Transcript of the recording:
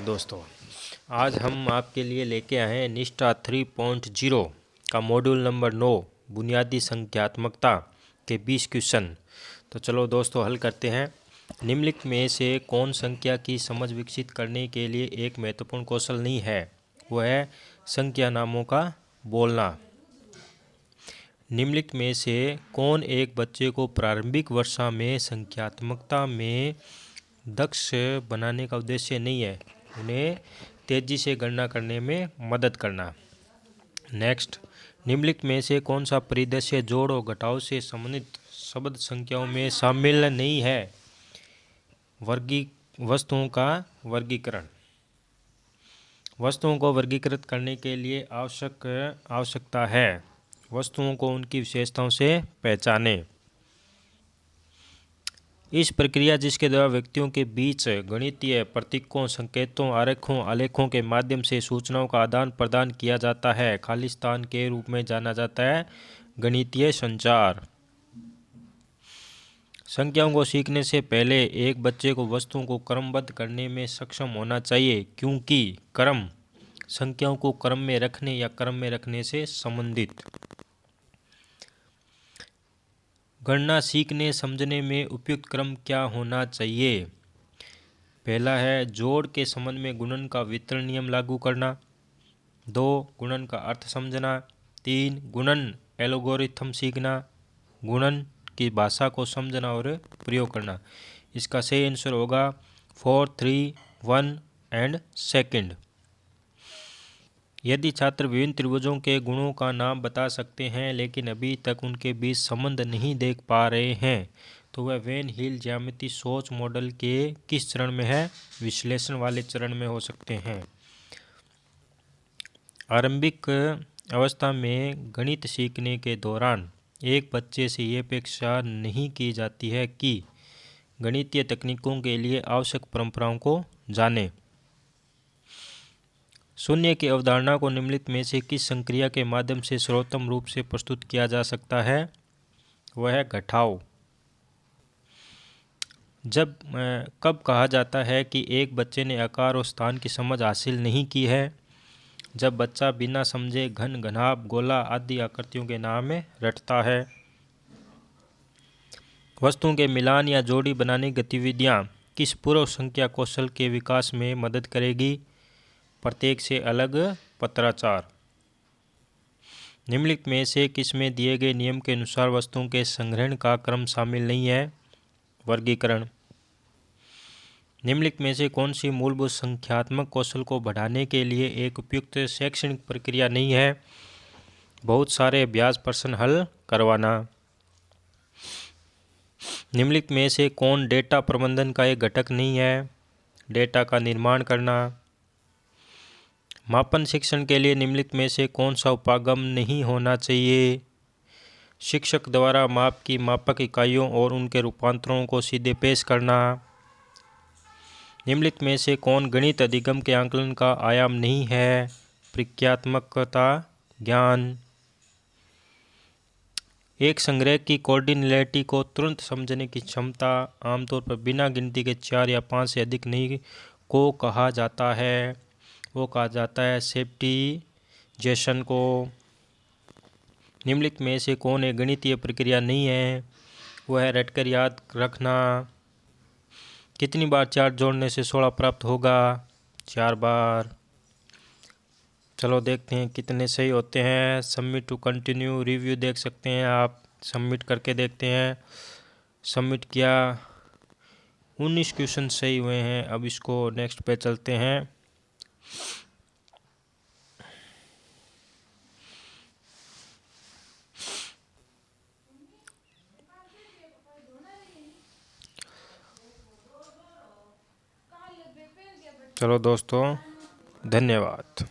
दोस्तों, आज हम आपके लिए लेके आए हैं निष्ठा 3.0 का मॉड्यूल नंबर 9 बुनियादी संख्यात्मकता के 20 क्वेश्चन। तो चलो दोस्तों हल करते हैं। निम्नलिखित में से कौन संख्या की समझ विकसित करने के लिए एक महत्वपूर्ण कौशल नहीं है? वह है संख्या नामों का बोलना। निम्नलिखित में से कौन एक बच्चे को प्रारंभिक वर्षा में संख्यात्मकता में दक्ष बनाने का उद्देश्य नहीं है? उन्हें तेजी से गणना करने में मदद करना। नेक्स्ट, निम्नलिखित में से कौन सा परिदृश्य जोड़ और घटाव से संबंधित शब्द संख्याओं में शामिल नहीं है? वस्तुओं का वर्गीकरण। वस्तुओं को वर्गीकृत करने के लिए आवश्यकता है। वस्तुओं को उनकी विशेषताओं से पहचानें। इस प्रक्रिया जिसके द्वारा व्यक्तियों के बीच गणितीय प्रतीकों, संकेतों, आलेखों के माध्यम से सूचनाओं का आदान प्रदान किया जाता है, खालिस्तान के रूप में जाना जाता है गणितीय संचार। संख्याओं को सीखने से पहले एक बच्चे को वस्तुओं को क्रमबद्ध करने में सक्षम होना चाहिए, क्योंकि क्रम संख्याओं को क्रम में रखने या क्रम में रखने से संबंधित। गणना सीखने समझने में उपयुक्त क्रम क्या होना चाहिए? पहला है जोड़ के संबंध में गुणन का वितरण नियम लागू करना। 2. गुणन का अर्थ समझना। 3. गुणन एल्गोरिथम सीखना। गुणन की भाषा को समझना और प्रयोग करना। इसका सही आंसर होगा 4, 3, 1 एंड सेकंड। यदि छात्र विभिन्न त्रिभुजों के गुणों का नाम बता सकते हैं लेकिन अभी तक उनके बीच संबंध नहीं देख पा रहे हैं, तो वह वेन हिल ज्यामिति सोच मॉडल के किस चरण में है? विश्लेषण वाले चरण में हो सकते हैं। आरंभिक अवस्था में गणित सीखने के दौरान एक बच्चे से ये अपेक्षा नहीं की जाती है कि गणितीय तकनीकों के लिए आवश्यक परंपराओं को जाने। शून्य की अवधारणा को निम्नलिखित में से किस संक्रिया के माध्यम से सर्वोत्तम रूप से प्रस्तुत किया जा सकता है? वह है घटाव। कब कहा जाता है कि एक बच्चे ने आकार और स्थान की समझ हासिल नहीं की है? जब बच्चा बिना समझे घन, घनाभ, गोला आदि आकृतियों के नाम रटता है। वस्तुओं के मिलान या जोड़ी बनाने की गतिविधियाँ किस पूर्व संख्या कौशल के विकास में मदद करेगी? प्रत्येक से अलग पत्राचार। निम्नलिखित में से किसमें दिए गए नियम के अनुसार वस्तुओं के संग्रहण का क्रम शामिल नहीं है? वर्गीकरण। निम्नलिखित में से कौन सी मूलभूत संख्यात्मक कौशल को बढ़ाने के लिए एक उपयुक्त शैक्षणिक प्रक्रिया नहीं है? बहुत सारे अभ्यास प्रश्न हल करवाना। निम्नलिखित में से कौन डेटा प्रबंधन का एक घटक नहीं है? डेटा का निर्माण करना। मापन शिक्षण के लिए निम्नलिखित में से कौन सा उपागम नहीं होना चाहिए? शिक्षक द्वारा माप की मापक इकाइयों और उनके रूपांतरों को सीधे पेश करना। निम्नलिखित में से कौन गणित अधिगम के आकलन का आयाम नहीं है? प्रक्रियात्मकता ज्ञान। एक संग्रह की कोऑर्डिनेलिटी को तुरंत समझने की क्षमता आमतौर पर बिना गिनती के 4 या 5 से अधिक नहीं को कहा जाता है? वो कहा जाता है सेप्टिजेशन को। निम्नलिखित में से कौन एक गणितीय प्रक्रिया नहीं है? वह है रटकर याद रखना। कितनी बार 4 जोड़ने से 16 प्राप्त होगा? 4 बार। चलो देखते हैं कितने सही होते हैं। सबमिट टू कंटिन्यू रिव्यू देख सकते हैं आप। सबमिट करके देखते हैं। सबमिट किया, 19 क्वेश्चन सही हुए हैं। अब इसको नेक्स्ट पे चलते हैं। चलो दोस्तों, धन्यवाद।